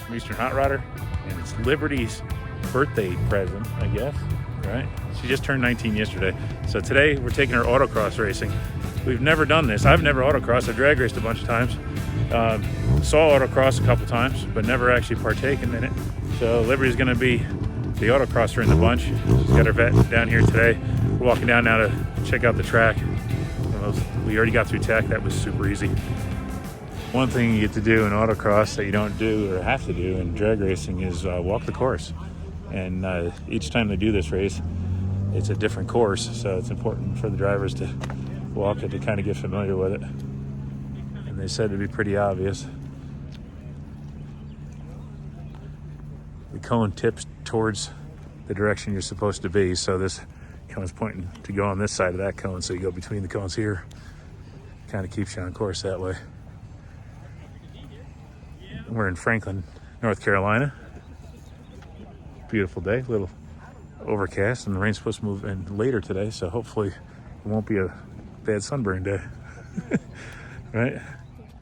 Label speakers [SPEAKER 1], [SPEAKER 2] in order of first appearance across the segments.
[SPEAKER 1] from Eastern Hot Rodder, and it's Liberty's birthday present, I guess, right? She just turned 19 yesterday. So today we're taking her autocross racing. We've never done this. I've never autocrossed. I've drag raced a bunch of times. Saw autocross a couple times, but never actually partaken in it. So Liberty's gonna be the autocrosser in the bunch. She's got her vet down here today. We're walking down now to check out the track. We already got through tech. That was super easy. One thing you get to do in autocross that you don't do or have to do in drag racing is walk the course. And each time they do this race, it's a different course. So it's important for the drivers to walk it to kind of get familiar with it. And they said it'd be pretty obvious. The cone tips towards the direction you're supposed to be. So this cone's pointing to go on this side of that cone. So you go between the cones here. Kind of keeps you on course that way. We're in Franklin, North Carolina. Beautiful day, a little overcast, and the rain's supposed to move in later today, so hopefully it won't be a bad sunburn day. Right?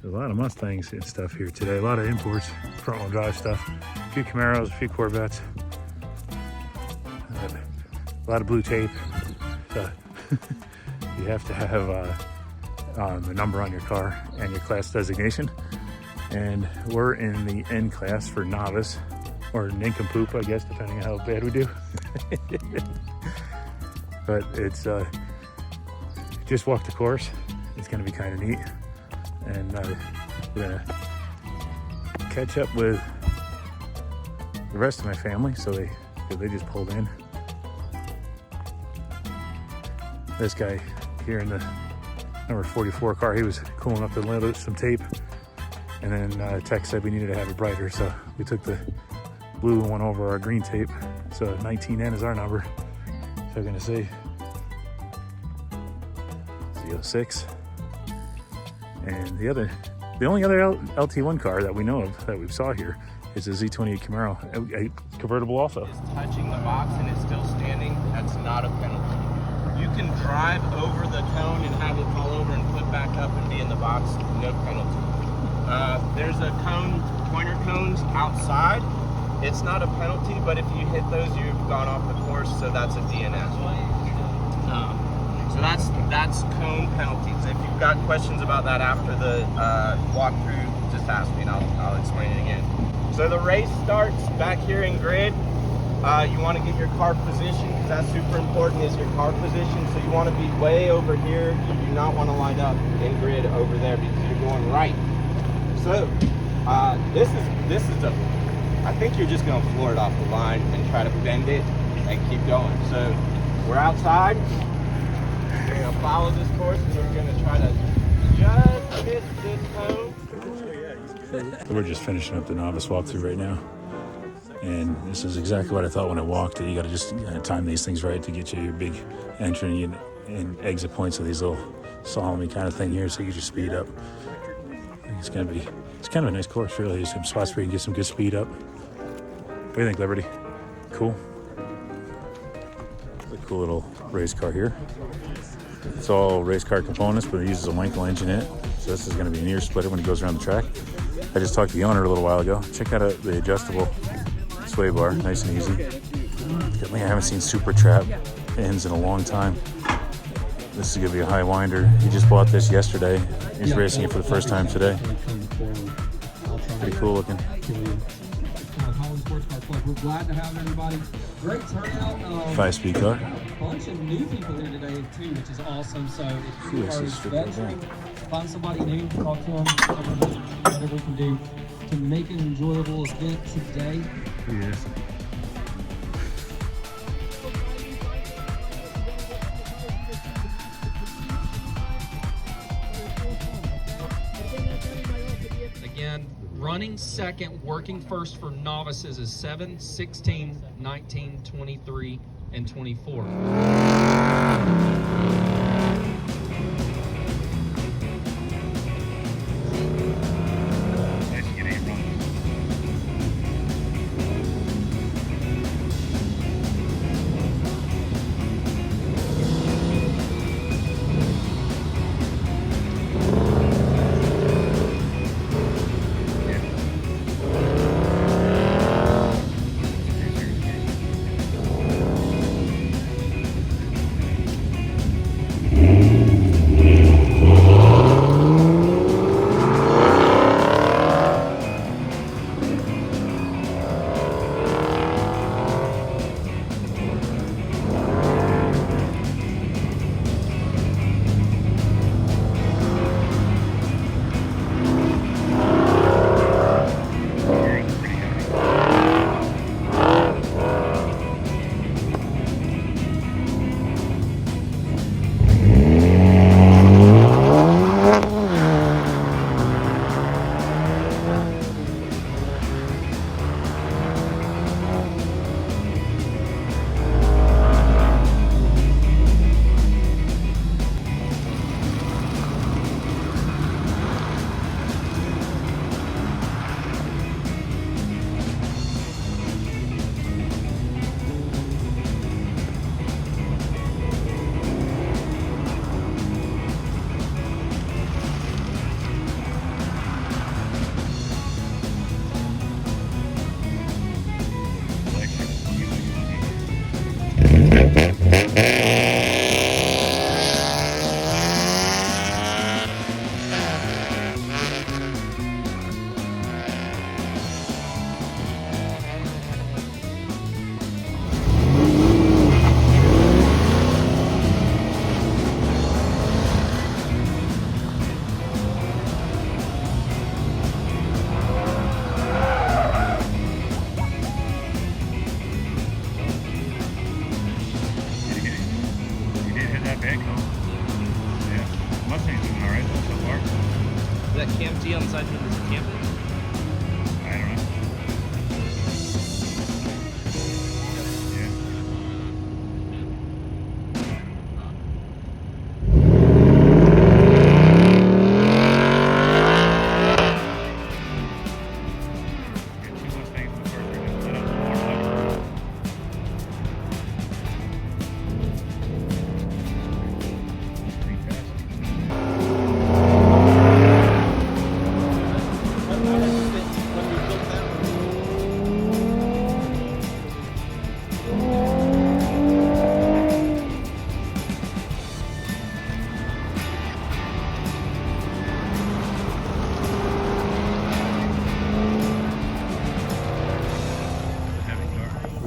[SPEAKER 1] There's a lot of Mustangs and stuff here today, a lot of imports, front-wheel drive stuff, a few Camaros, a few Corvettes, a lot of blue tape. So you have to have the number on your car and your class designation. And we're in the N class for novice, or nincompoop, I guess, depending on how bad we do. But it's just walk the course. It's gonna be kind of neat. And we're gonna catch up with the rest of my family. So they just pulled in. This guy here in the number 44 car, he was cool enough to load some tape. And then Tech said we needed to have it brighter, so we took the blue one over our green tape. So 19N is our number. So we're gonna see 06. And the only other LT1 car that we know of that we saw here is a Z28 Camaro, a convertible also.
[SPEAKER 2] It's touching the box and it's still standing. That's not a penalty. You can drive over the cone and have it fall over and flip back up and be in the box, no penalty. There's a pointer cones outside. It's not a penalty, but if you hit those, you've gone off the course, so that's a DNF. So that's cone penalties. If you've got questions about that after the walkthrough, just ask me and I'll explain it again. So the race starts back here in grid. You want to get your car position, because that's super important, is your car position. So you want to be way over here. You do not want to line up in grid over there because you're going right. So this is I think you're just going to floor it off the line and try to bend it and keep going. So we're outside. We're going to follow this course and we're going to try to just miss this cone.
[SPEAKER 1] So we're just finishing up the novice walkthrough right now. And this is exactly what I thought when I walked it. You got to just time these things right to get you your big entry and exit points of these little Solomon kind of thing here, so you can just speed up. It's kind of a nice course, really. There's some spots where you can get some good speed up. What do you think, Liberty? Cool. It's a cool little race car here. It's all race car components, but it uses a Wankel engine in it. So this is going to be an ear splitter when it goes around the track. I just talked to the owner a little while ago. Check out the adjustable sway bar, nice and easy. I haven't seen Super Trap ends in a long time. This is gonna be a high winder. He just bought this yesterday. He's racing it for the first time today. Pretty cool looking.
[SPEAKER 3] We're glad to have everybody. Great turnout.
[SPEAKER 1] 5-speed car.
[SPEAKER 3] A bunch of new people here today too, which is awesome. So if you are a veteran, find somebody new, talk to them, whatever we can do to make an enjoyable event today.
[SPEAKER 1] Yes.
[SPEAKER 4] Again, running second, working first for novices is 7, 16, 19, 23, and 24.
[SPEAKER 2] be on the side of this camping?
[SPEAKER 1] I don't know.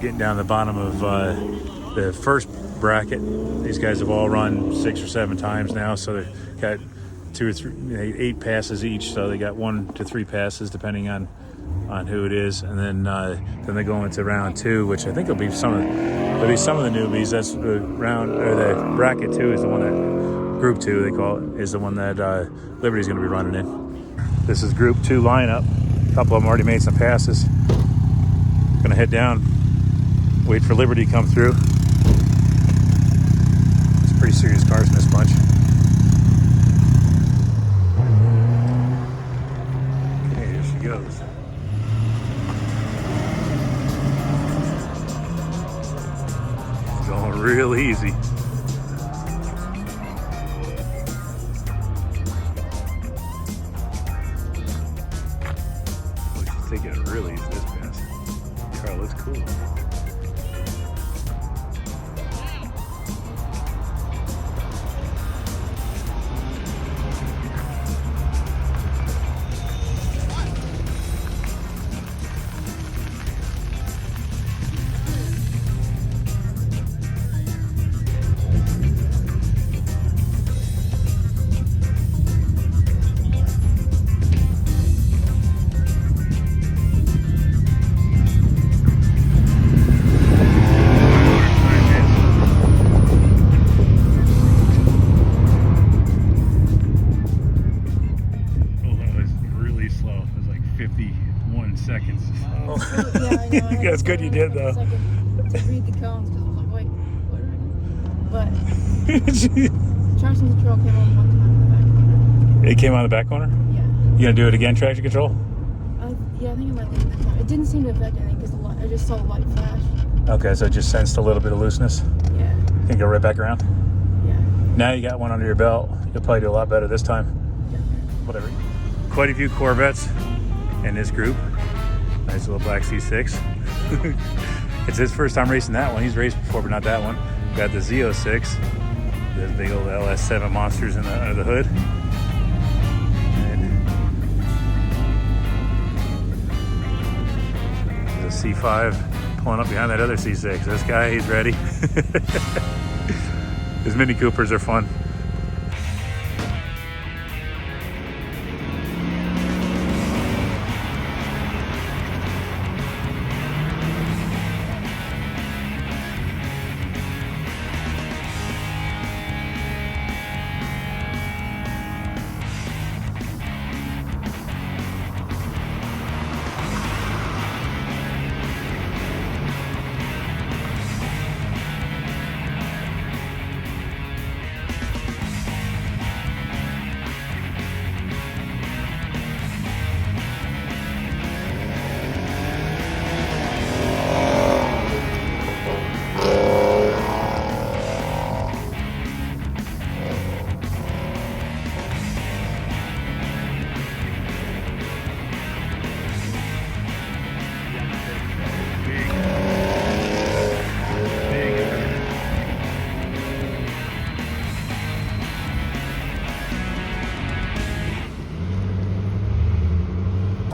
[SPEAKER 1] Getting down the bottom of the first bracket. These guys have all run 6 or 7 times now, so they've got 2 or 3, 8 passes each. So they got 1 to 3 passes depending on who it is, and then they go into round 2, which I think will be some of the newbies. That's the round, or the bracket 2 is the one that group 2 they call it, is the one that Liberty's going to be running in. This is group 2 lineup. A couple of them already made some passes. Going to head down. Wait for Liberty to come through. It's pretty serious cars in this bunch. Okay, here she goes. It's going real easy. Oh, she's taking it really easy this pass. The car looks cool. Seconds. Oh.
[SPEAKER 5] Yeah, I know.
[SPEAKER 1] That's good you did though.
[SPEAKER 5] To read the cones because I was like, wait, what are I doing? But traction control came on one time in the back corner.
[SPEAKER 1] It came on the back corner?
[SPEAKER 5] Yeah.
[SPEAKER 1] You gonna do it again, traction control?
[SPEAKER 5] Yeah, I think I might leave it that time. It didn't seem to affect anything because I just saw the light flash.
[SPEAKER 1] Okay, so it just sensed a little bit of looseness.
[SPEAKER 5] Yeah.
[SPEAKER 1] You can go right back around.
[SPEAKER 5] Yeah.
[SPEAKER 1] Now you got one under your belt. You'll probably do a lot better this time.
[SPEAKER 5] Yeah.
[SPEAKER 1] Whatever. Quite a few Corvettes in this group. Nice little black C6. It's his first time racing that one. He's raced before, but not that one. Got the Z06. Those big old LS7 monsters under the hood. And there's a C5 pulling up behind that other C6. This guy, he's ready. His Mini Coopers are fun.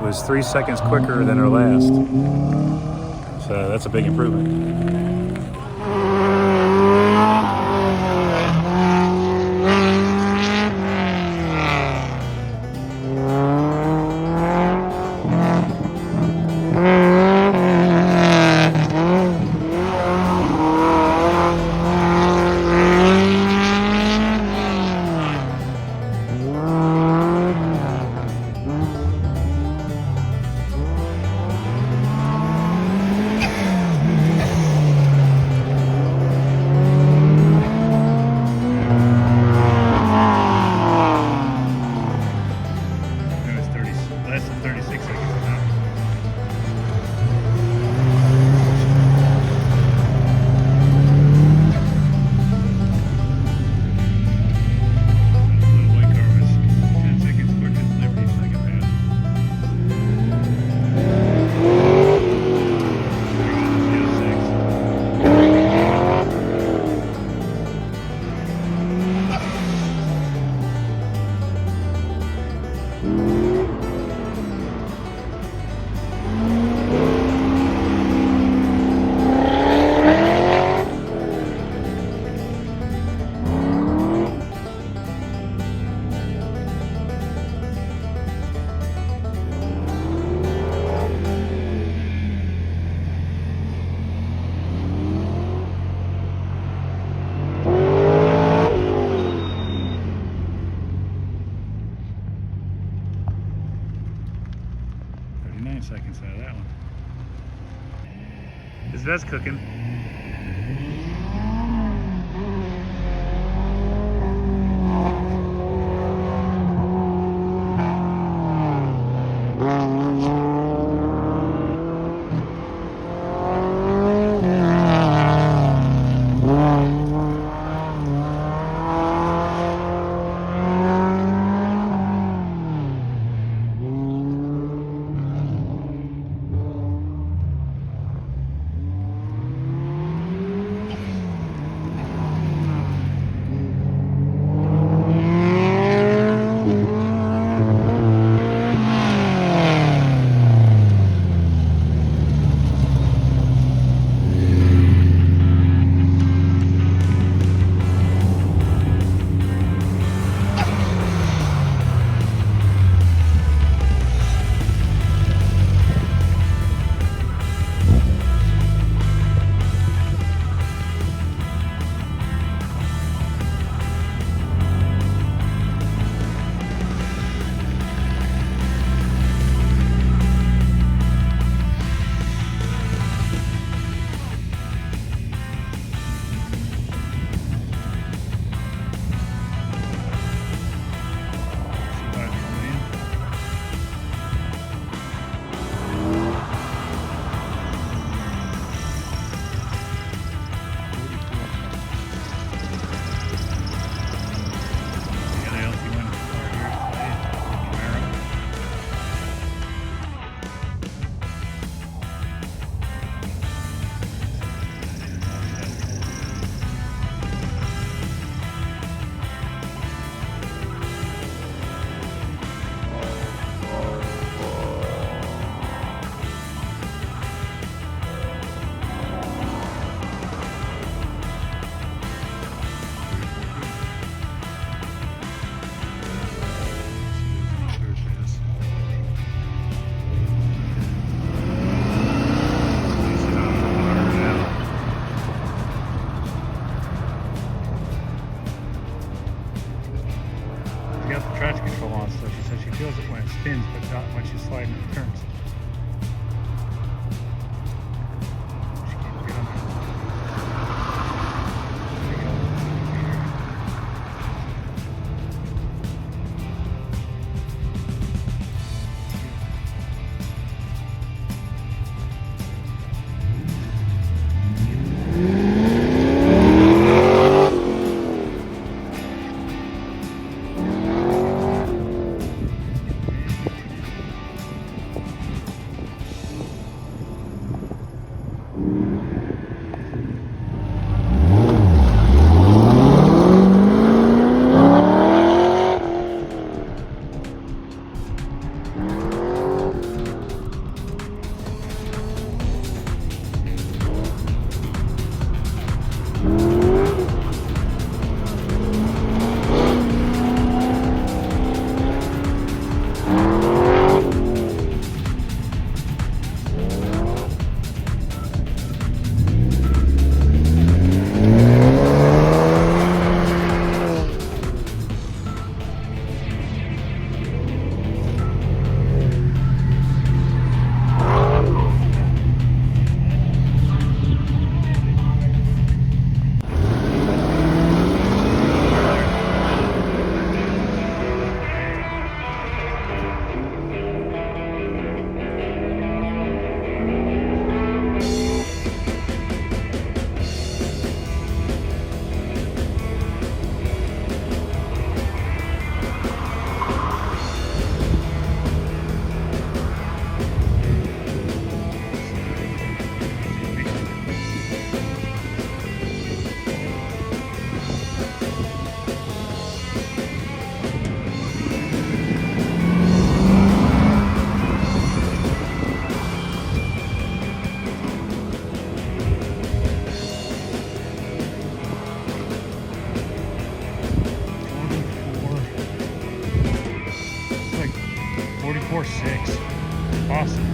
[SPEAKER 1] Was 3 seconds quicker than her last. So that's a big improvement. less than 36 seconds now. Little white car was 10 seconds quicker than Liberty's second pass. Seconds out of that one. His Vette's cooking. Traction control on, so she said she feels it when it spins, but not when she's sliding in turns. She can't get on there. There you go. 46. Awesome.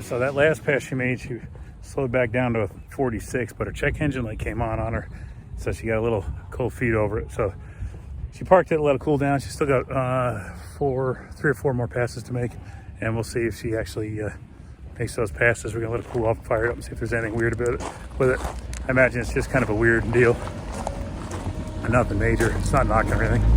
[SPEAKER 1] So that last pass she made, she slowed back down to 46, but her check engine light came on her, so she got a little cold feet over it. So she parked it, let it cool down. She's still got 3 or 4 more passes to make, and we'll see if she actually makes those passes. We're gonna let it cool off, fire it up, and see if there's anything weird about it with it. I imagine it's just kind of a weird deal, nothing major. It's not knocking or anything.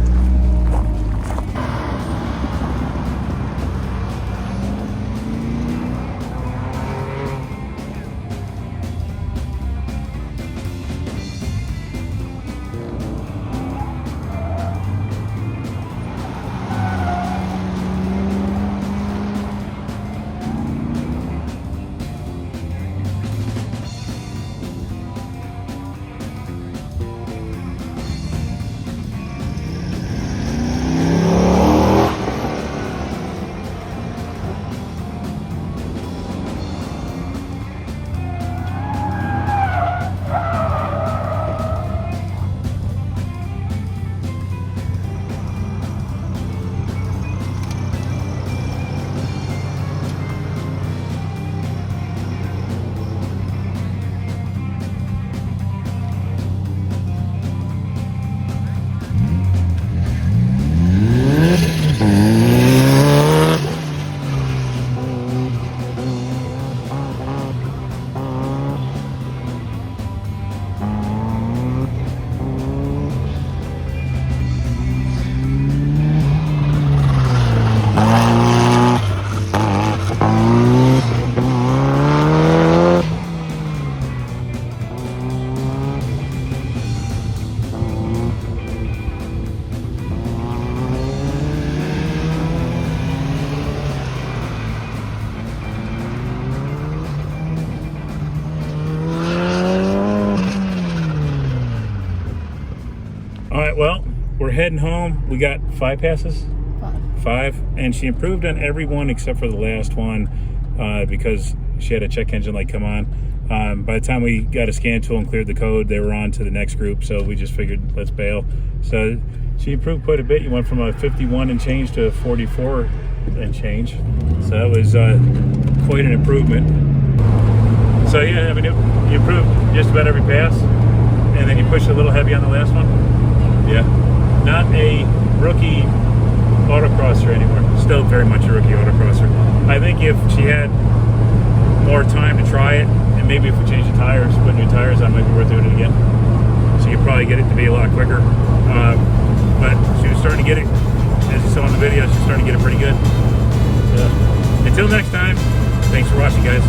[SPEAKER 1] Well, we're heading home. We got 5 passes? 5. And she improved on every one except for the last one because she had a check engine light come on. By the time we got a scan tool and cleared the code, they were on to the next group, so we just figured let's bail. So she improved quite a bit. You went from a 51 and change to a 44 and change, so that was quite an improvement. So yeah, I mean, you improved just about every pass, and then you pushed a little heavy on the last one. Yeah, not a rookie autocrosser anymore. Still very much a rookie autocrosser. I think if she had more time to try it, and maybe if we change the tires, put new tires on, it might be worth doing it again. So you could probably get it to be a lot quicker. But she was starting to get it, as you saw in the video, she's starting to get it pretty good. So, until next time, thanks for watching, guys.